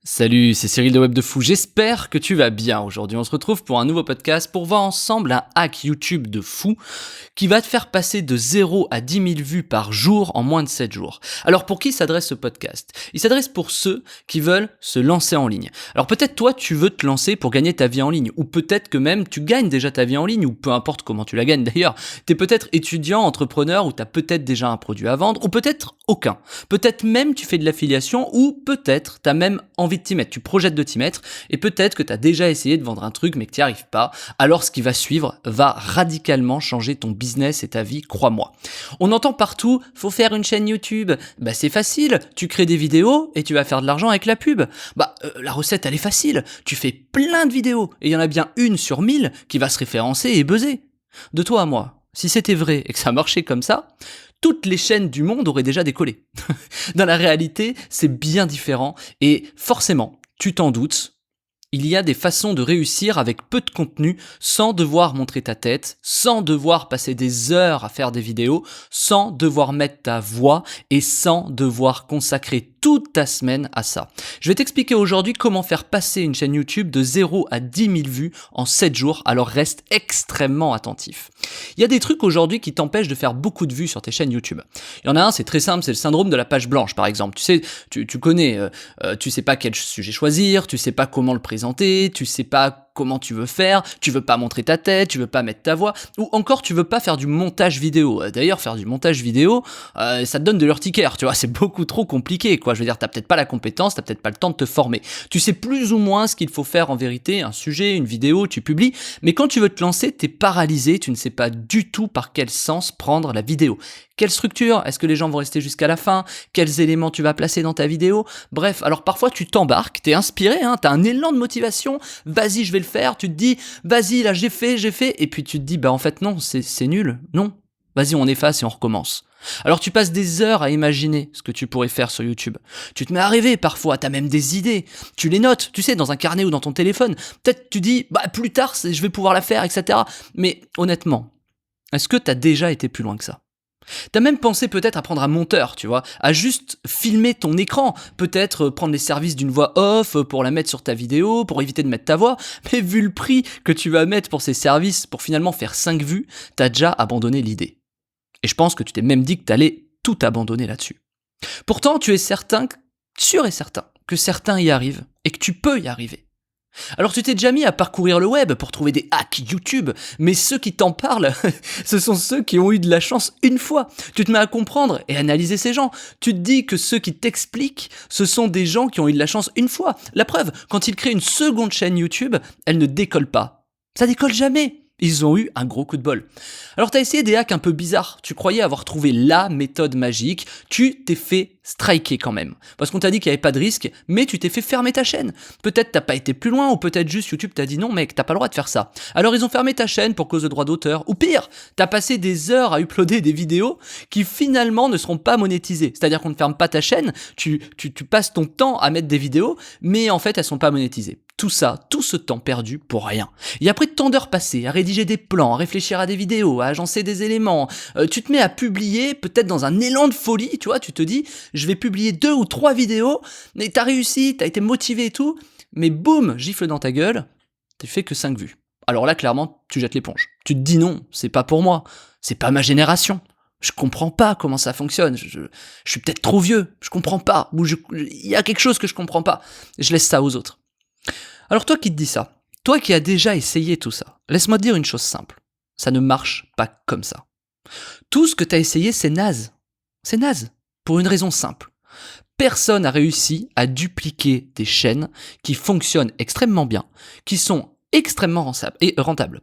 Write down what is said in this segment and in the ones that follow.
Salut, c'est Cyril de Web de Fou, j'espère que tu vas bien. Aujourd'hui on se retrouve pour un nouveau podcast pour voir ensemble un hack YouTube de fou qui va te faire passer de 0 à 10 000 vues par jour en moins de 7 jours. Alors pour qui s'adresse ce podcast? Il s'adresse pour ceux qui veulent se lancer en ligne. Alors peut-être toi tu veux te lancer pour gagner ta vie en ligne, ou peut-être que même tu gagnes déjà ta vie en ligne, ou peu importe comment tu la gagnes d'ailleurs. T'es peut-être étudiant, entrepreneur, ou t'as peut-être déjà un produit à vendre, ou peut-être aucun. Peut-être même tu fais de l'affiliation, ou peut-être t'as même envie de t'y mettre, tu projettes de t'y mettre, et peut-être que tu as déjà essayé de vendre un truc mais que tu n'y arrives pas. Alors ce qui va suivre va radicalement changer ton business et ta vie, crois-moi. On entend partout, faut faire une chaîne YouTube. Bah c'est facile, tu crées des vidéos et tu vas faire de l'argent avec la pub. La recette elle est facile, tu fais plein de vidéos et il y en a bien une sur 1000 qui va se référencer et buzzer. De toi à moi, si c'était vrai et que ça marchait comme ça, toutes les chaînes du monde auraient déjà décollé. Dans la réalité, c'est bien différent et forcément, tu t'en doutes, il y a des façons de réussir avec peu de contenu sans devoir montrer ta tête, sans devoir passer des heures à faire des vidéos, sans devoir mettre ta voix et sans devoir consacrer toute ta semaine à ça. Je vais t'expliquer aujourd'hui comment faire passer une chaîne YouTube de 0 à 10 000 vues en 7 jours, alors reste extrêmement attentif. Il y a des trucs aujourd'hui qui t'empêchent de faire beaucoup de vues sur tes chaînes YouTube. Il y en a un, c'est très simple, c'est le syndrome de la page blanche par exemple. Tu sais, tu connais, tu sais pas quel sujet choisir, tu sais pas comment le présenter, tu sais pas comment tu veux faire, tu veux pas montrer ta tête, tu veux pas mettre ta voix, ou encore tu veux pas faire du montage vidéo. D'ailleurs, faire du montage vidéo, ça te donne de l'urticaire, tu vois, c'est beaucoup trop compliqué, quoi. Je veux dire, t'as peut-être pas la compétence, t'as peut-être pas le temps de te former. Tu sais plus ou moins ce qu'il faut faire en vérité, un sujet, une vidéo, tu publies, mais quand tu veux te lancer, t'es paralysé, tu ne sais pas du tout par quel sens prendre la vidéo. Quelle structure? Est-ce que les gens vont rester jusqu'à la fin? Quels éléments tu vas placer dans ta vidéo? Bref, alors parfois tu t'embarques, t'es inspiré, t'as un élan de motivation, vas-y je vais le faire, tu te dis, vas-y là j'ai fait, et puis tu te dis, bah en fait non, c'est nul, non, vas-y on efface et on recommence. Alors tu passes des heures à imaginer ce que tu pourrais faire sur YouTube. Tu te mets à rêver parfois, t'as même des idées. Tu les notes, tu sais, dans un carnet ou dans ton téléphone. Peut-être tu dis, bah plus tard je vais pouvoir la faire, etc. Mais honnêtement, est-ce que t'as déjà été plus loin que ça? T'as même pensé peut-être à prendre un monteur, tu vois, à juste filmer ton écran, peut-être prendre les services d'une voix off pour la mettre sur ta vidéo, pour éviter de mettre ta voix, mais vu le prix que tu vas mettre pour ces services pour finalement faire 5 vues, t'as déjà abandonné l'idée. Et je pense que tu t'es même dit que t'allais tout abandonner là-dessus. Pourtant, tu es sûr et certain, que certains y arrivent et que tu peux y arriver. Alors tu t'es déjà mis à parcourir le web pour trouver des hacks YouTube, mais ceux qui t'en parlent, ce sont ceux qui ont eu de la chance une fois. Tu te mets à comprendre et analyser ces gens. Tu te dis que ceux qui t'expliquent, ce sont des gens qui ont eu de la chance une fois. La preuve, quand ils créent une seconde chaîne YouTube, elle ne décolle pas. Ça décolle jamais. Ils ont eu un gros coup de bol. Alors t'as essayé des hacks un peu bizarres, tu croyais avoir trouvé la méthode magique, tu t'es fait striker quand même. Parce qu'on t'a dit qu'il n'y avait pas de risque, mais tu t'es fait fermer ta chaîne. Peut-être t'as pas été plus loin, ou peut-être juste YouTube t'a dit non mec, t'as pas le droit de faire ça. Alors ils ont fermé ta chaîne pour cause de droits d'auteur, ou pire, t'as passé des heures à uploader des vidéos qui finalement ne seront pas monétisées. C'est-à-dire qu'on ne ferme pas ta chaîne, tu passes ton temps à mettre des vidéos, mais en fait elles sont pas monétisées. Tout ça, tout ce temps perdu pour rien. Et après tant d'heures passées à rédiger des plans, à réfléchir à des vidéos, à agencer des éléments, tu te mets à publier, peut-être dans un élan de folie, tu vois, tu te dis, je vais publier 2 ou 3 vidéos, mais t'as réussi, t'as été motivé et tout, mais boum, gifle dans ta gueule, t'as fait que 5 vues. Alors là, clairement, tu jettes l'éponge. Tu te dis non, c'est pas pour moi, c'est pas ma génération. Je comprends pas comment ça fonctionne, je suis peut-être trop vieux, je comprends pas, ou il y a quelque chose que je comprends pas, je laisse ça aux autres. Alors toi qui te dis ça, toi qui as déjà essayé tout ça, laisse-moi te dire une chose simple. Ça ne marche pas comme ça. Tout ce que tu as essayé, c'est naze. C'est naze. Pour une raison simple. Personne n'a réussi à dupliquer des chaînes qui fonctionnent extrêmement bien, qui sont extrêmement rentables.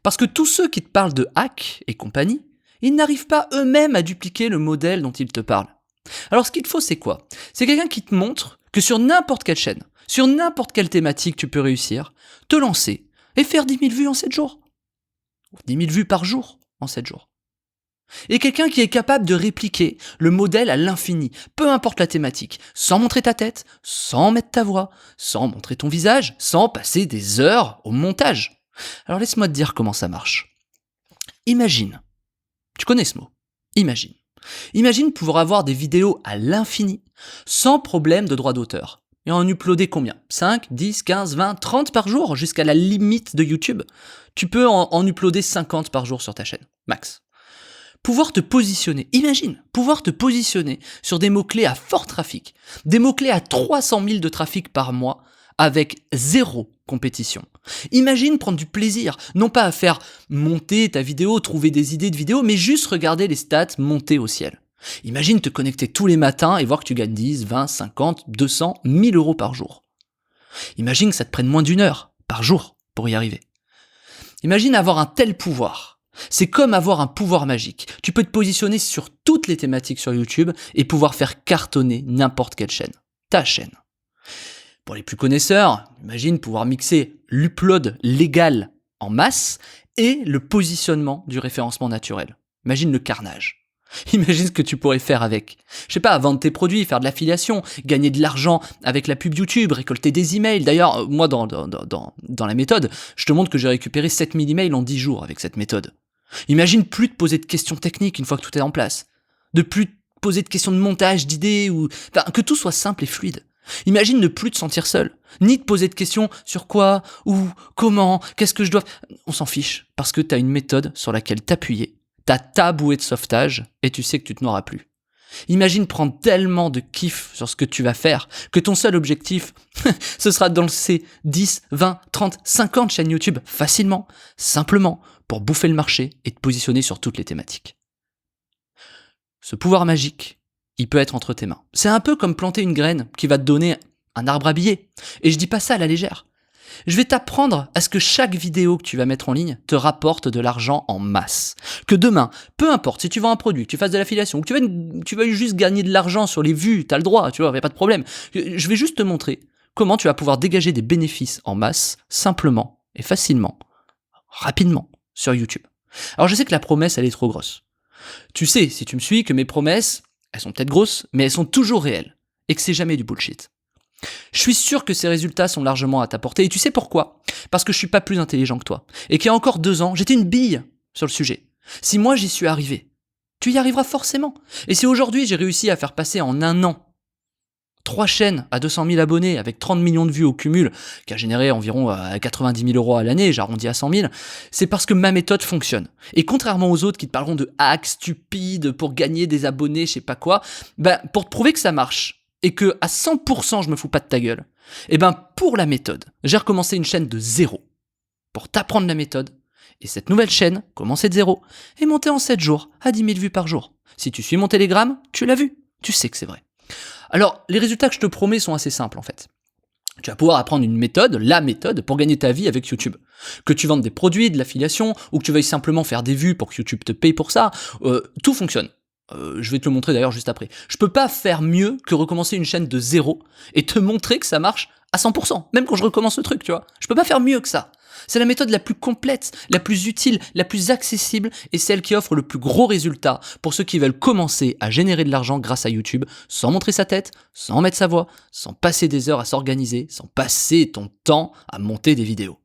Parce que tous ceux qui te parlent de hack et compagnie, ils n'arrivent pas eux-mêmes à dupliquer le modèle dont ils te parlent. Alors ce qu'il te faut, c'est quoi? C'est quelqu'un qui te montre que sur n'importe quelle chaîne, sur n'importe quelle thématique, tu peux réussir, te lancer et faire 10 000 vues en 7 jours. 10 000 vues par jour en 7 jours. Et quelqu'un qui est capable de répliquer le modèle à l'infini, peu importe la thématique, sans montrer ta tête, sans mettre ta voix, sans montrer ton visage, sans passer des heures au montage. Alors laisse-moi te dire comment ça marche. Imagine, tu connais ce mot, imagine. Imagine pouvoir avoir des vidéos à l'infini, sans problème de droit d'auteur. et en uploader combien? 5, 10, 15, 20, 30 par jour, jusqu'à la limite de YouTube. Tu peux en uploader 50 par jour sur ta chaîne, max. Pouvoir te positionner, imagine, pouvoir te positionner sur des mots-clés à fort trafic, des mots-clés à 300 000 de trafic par mois, avec zéro compétition. Imagine prendre du plaisir, non pas à faire monter ta vidéo, trouver des idées de vidéo, mais juste regarder les stats monter au ciel. Imagine te connecter tous les matins et voir que tu gagnes 10, 20, 50, 200, 1000 euros par jour. Imagine que ça te prenne moins d'1 heure par jour pour y arriver. Imagine avoir un tel pouvoir. C'est comme avoir un pouvoir magique. Tu peux te positionner sur toutes les thématiques sur YouTube et pouvoir faire cartonner n'importe quelle chaîne. Ta chaîne. Pour les plus connaisseurs, imagine pouvoir mixer l'upload légal en masse et le positionnement du référencement naturel. Imagine le carnage. Imagine ce que tu pourrais faire avec. Je sais pas, vendre tes produits, faire de l'affiliation, gagner de l'argent avec la pub YouTube, récolter des emails. D'ailleurs, moi, dans la méthode, je te montre que j'ai récupéré 7000 emails en 10 jours avec cette méthode. Imagine plus te poser de questions techniques une fois que tout est en place. De plus te poser de questions de montage, d'idées, que tout soit simple et fluide. Imagine ne plus te sentir seul, ni te poser de questions sur quoi, où, comment, qu'est-ce que je dois... On s'en fiche, parce que t'as une méthode sur laquelle t'appuyer, t'as ta bouée de sauvetage, et tu sais que tu te noieras plus. Imagine prendre tellement de kiff sur ce que tu vas faire, que ton seul objectif, ce sera de lancer 10, 20, 30, 50 chaînes YouTube facilement, simplement, pour bouffer le marché et te positionner sur toutes les thématiques. Ce pouvoir magique, il peut être entre tes mains. C'est un peu comme planter une graine qui va te donner un arbre à billets. Et je dis pas ça à la légère. Je vais t'apprendre à ce que chaque vidéo que tu vas mettre en ligne te rapporte de l'argent en masse. Que demain, peu importe, si tu vends un produit, que tu fasses de l'affiliation, ou que tu vas juste gagner de l'argent sur les vues, t'as le droit, tu vois, y a pas de problème. Je vais juste te montrer comment tu vas pouvoir dégager des bénéfices en masse, simplement et facilement, rapidement, sur YouTube. Alors je sais que la promesse, elle est trop grosse. Tu sais, si tu me suis, que mes promesses, elles sont peut-être grosses, mais elles sont toujours réelles, et que c'est jamais du bullshit. Je suis sûr que ces résultats sont largement à ta portée, et tu sais pourquoi? Parce que je suis pas plus intelligent que toi, et qu'il y a encore 2 ans, j'étais une bille sur le sujet. Si moi j'y suis arrivé, tu y arriveras forcément. Et si aujourd'hui j'ai réussi à faire passer en 1 an 3 chaînes à 200 000 abonnés avec 30 millions de vues au cumul, qui a généré environ 90 000 euros à l'année, j'arrondis à 100 000, c'est parce que ma méthode fonctionne. Et contrairement aux autres qui te parleront de hacks stupides pour gagner des abonnés, je sais pas quoi, pour te prouver que ça marche, et que à 100% je me fous pas de ta gueule, pour la méthode, j'ai recommencé une chaîne de zéro. Pour t'apprendre la méthode, et cette nouvelle chaîne, commencée de zéro, est montée en 7 jours à 10 000 vues par jour. Si tu suis mon Telegram, tu l'as vu, tu sais que c'est vrai. Alors, les résultats que je te promets sont assez simples en fait. Tu vas pouvoir apprendre une méthode, la méthode, pour gagner ta vie avec YouTube. Que tu vendes des produits, de l'affiliation, ou que tu veuilles simplement faire des vues pour que YouTube te paye pour ça, tout fonctionne. Je vais te le montrer d'ailleurs juste après. Je peux pas faire mieux que recommencer une chaîne de zéro et te montrer que ça marche à 100%, même quand je recommence le truc, tu vois. Je peux pas faire mieux que ça. C'est la méthode la plus complète, la plus utile, la plus accessible et celle qui offre le plus gros résultat pour ceux qui veulent commencer à générer de l'argent grâce à YouTube sans montrer sa tête, sans mettre sa voix, sans passer des heures à s'organiser, sans passer ton temps à monter des vidéos.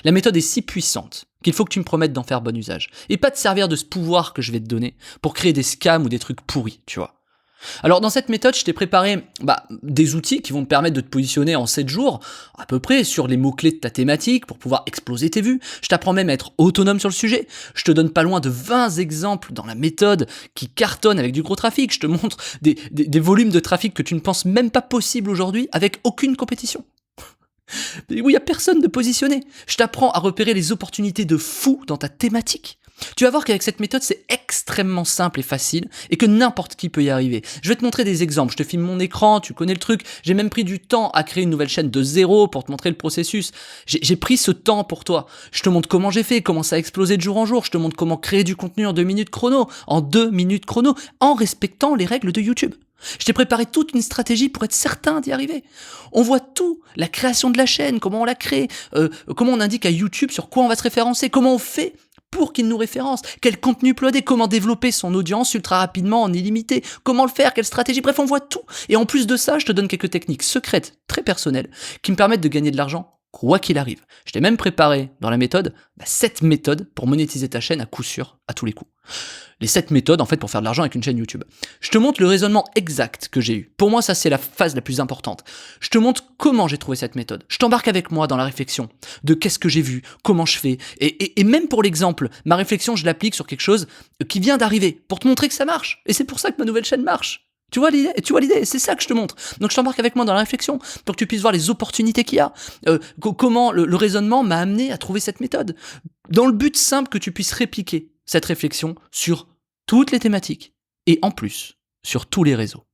La méthode est si puissante qu'il faut que tu me promettes d'en faire bon usage et pas te servir de ce pouvoir que je vais te donner pour créer des scams ou des trucs pourris, tu vois. Alors dans cette méthode, je t'ai préparé des outils qui vont te permettre de te positionner en 7 jours, à peu près sur les mots-clés de ta thématique pour pouvoir exploser tes vues. Je t'apprends même à être autonome sur le sujet. Je te donne pas loin de 20 exemples dans la méthode qui cartonnent avec du gros trafic. Je te montre des volumes de trafic que tu ne penses même pas possible aujourd'hui avec aucune compétition. Où il n'y a personne de positionné. Je t'apprends à repérer les opportunités de fou dans ta thématique. Tu vas voir qu'avec cette méthode, c'est extrêmement simple et facile et que n'importe qui peut y arriver. Je vais te montrer des exemples. Je te filme mon écran, tu connais le truc. J'ai même pris du temps à créer une nouvelle chaîne de zéro pour te montrer le processus. J'ai pris ce temps pour toi. Je te montre comment j'ai fait, comment ça a explosé de jour en jour. Je te montre comment créer du contenu en 2 minutes chrono, en respectant les règles de YouTube. Je t'ai préparé toute une stratégie pour être certain d'y arriver. On voit tout, la création de la chaîne, comment on la crée, comment on indique à YouTube sur quoi on va se référencer, comment on fait pour qu'il nous référence, quel contenu uploader, comment développer son audience ultra rapidement en illimité, comment le faire, quelle stratégie, bref on voit tout. Et en plus de ça, je te donne quelques techniques secrètes, très personnelles, qui me permettent de gagner de l'argent quoi qu'il arrive. Je t'ai même préparé dans la méthode 7 méthodes pour monétiser ta chaîne à coup sûr, à tous les coups. Les 7 méthodes, en fait, pour faire de l'argent avec une chaîne YouTube. Je te montre le raisonnement exact que j'ai eu. Pour moi, ça, c'est la phase la plus importante. Je te montre comment j'ai trouvé cette méthode. Je t'embarque avec moi dans la réflexion de qu'est-ce que j'ai vu, comment je fais. Et même pour l'exemple, ma réflexion, je l'applique sur quelque chose qui vient d'arriver pour te montrer que ça marche. Et c'est pour ça que ma nouvelle chaîne marche. Tu vois l'idée, c'est ça que je te montre. Donc je t'embarque avec moi dans la réflexion pour que tu puisses voir les opportunités qu'il y a, comment le raisonnement m'a amené à trouver cette méthode, dans le but simple que tu puisses répliquer cette réflexion sur toutes les thématiques et en plus sur tous les réseaux.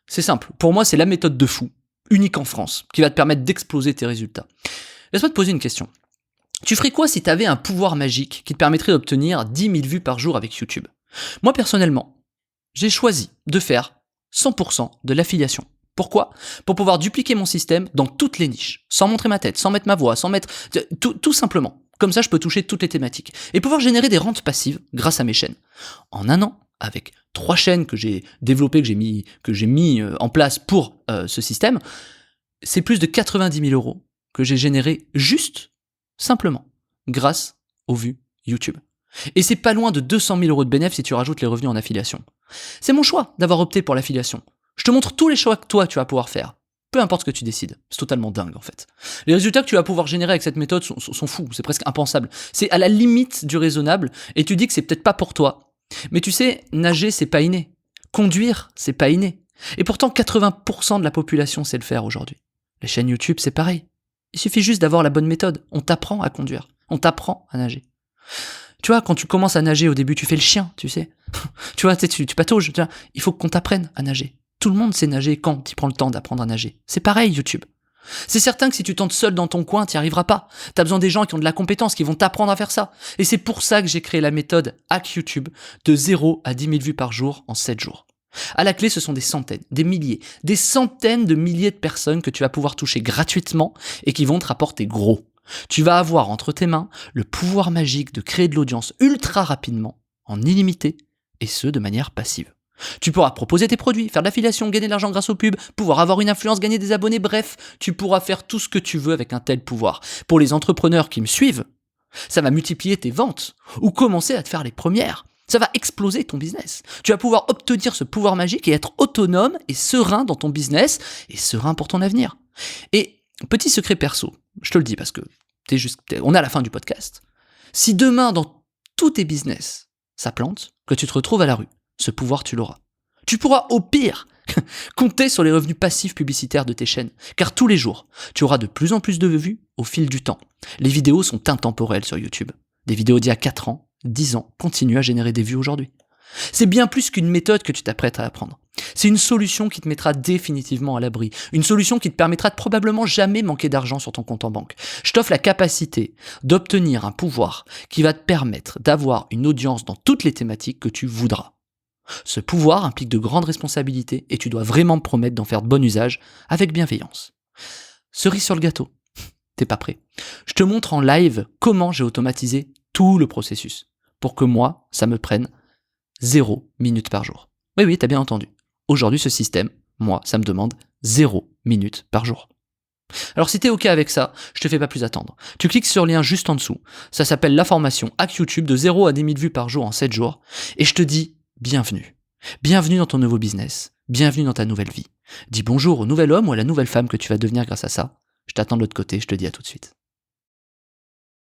C'est simple, pour moi c'est la méthode de fou, unique en France, qui va te permettre d'exploser tes résultats. Laisse-moi te poser une question. Tu ferais quoi si tu avais un pouvoir magique qui te permettrait d'obtenir 10 000 vues par jour avec YouTube ? Moi personnellement, j'ai choisi de faire 100% de l'affiliation. Pourquoi ? Pour pouvoir dupliquer mon système dans toutes les niches, sans montrer ma tête, sans mettre ma voix, sans mettre... Tout simplement. Comme ça, je peux toucher toutes les thématiques. Et pouvoir générer des rentes passives grâce à mes chaînes. En un an, avec 3 chaînes que j'ai développées, que j'ai mis en place pour ce système, c'est plus de 90 000 euros que j'ai généré juste, simplement, grâce aux vues YouTube. Et c'est pas loin de 200 000 euros de bénéfice si tu rajoutes les revenus en affiliation. C'est mon choix d'avoir opté pour l'affiliation. Je te montre tous les choix que toi tu vas pouvoir faire. Peu importe ce que tu décides. C'est totalement dingue en fait. Les résultats que tu vas pouvoir générer avec cette méthode sont fous, c'est presque impensable. C'est à la limite du raisonnable et tu dis que c'est peut-être pas pour toi. Mais tu sais, nager c'est pas inné. Conduire c'est pas inné. Et pourtant 80% de la population sait le faire aujourd'hui. Les chaînes YouTube c'est pareil. Il suffit juste d'avoir la bonne méthode. On t'apprend à conduire. On t'apprend à nager. Tu vois, quand tu commences à nager au début, tu fais le chien, tu sais. Tu vois, tu patauges. Tu vois, il faut qu'on t'apprenne à nager. Tout le monde sait nager quand tu prends le temps d'apprendre à nager. C'est pareil, YouTube. C'est certain que si tu tentes seul dans ton coin, tu n'y arriveras pas. Tu as besoin des gens qui ont de la compétence, qui vont t'apprendre à faire ça. Et c'est pour ça que j'ai créé la méthode Hack YouTube de 0 à 10 000 vues par jour en 7 jours. À la clé, ce sont des centaines, des milliers, des centaines de milliers de personnes que tu vas pouvoir toucher gratuitement et qui vont te rapporter gros. Tu vas avoir entre tes mains le pouvoir magique de créer de l'audience ultra rapidement, en illimité, et ce de manière passive. Tu pourras proposer tes produits, faire de l'affiliation, gagner de l'argent grâce aux pubs, pouvoir avoir une influence, gagner des abonnés, bref, tu pourras faire tout ce que tu veux avec un tel pouvoir. Pour les entrepreneurs qui me suivent, ça va multiplier tes ventes, ou commencer à te faire les premières. Ça va exploser ton business. Tu vas pouvoir obtenir ce pouvoir magique et être autonome et serein dans ton business, et serein pour ton avenir. Et petit secret perso, je te le dis parce que on est à la fin du podcast. Si demain, dans tous tes business, ça plante, que tu te retrouves à la rue, ce pouvoir, tu l'auras. Tu pourras, au pire, compter sur les revenus passifs publicitaires de tes chaînes, car tous les jours, tu auras de plus en plus de vues au fil du temps. Les vidéos sont intemporelles sur YouTube. Des vidéos d'il y a 4 ans, 10 ans, continuent à générer des vues aujourd'hui. C'est bien plus qu'une méthode que tu t'apprêtes à apprendre. C'est une solution qui te mettra définitivement à l'abri. Une solution qui te permettra de probablement jamais manquer d'argent sur ton compte en banque. Je t'offre la capacité d'obtenir un pouvoir qui va te permettre d'avoir une audience dans toutes les thématiques que tu voudras. Ce pouvoir implique de grandes responsabilités et tu dois vraiment me promettre d'en faire de bon usage avec bienveillance. Cerise sur le gâteau, t'es pas prêt. Je te montre en live comment j'ai automatisé tout le processus pour que moi, ça me prenne 0 minutes par jour. Oui, t'as bien entendu. Aujourd'hui, ce système, moi, ça me demande 0 minutes par jour. Alors si t'es ok avec ça, je te fais pas plus attendre. Tu cliques sur le lien juste en dessous. Ça s'appelle la formation Hack YouTube de 0 à 10 000 vues par jour en 7 jours. Et je te dis bienvenue. Bienvenue dans ton nouveau business. Bienvenue dans ta nouvelle vie. Dis bonjour au nouvel homme ou à la nouvelle femme que tu vas devenir grâce à ça. Je t'attends de l'autre côté, je te dis à tout de suite.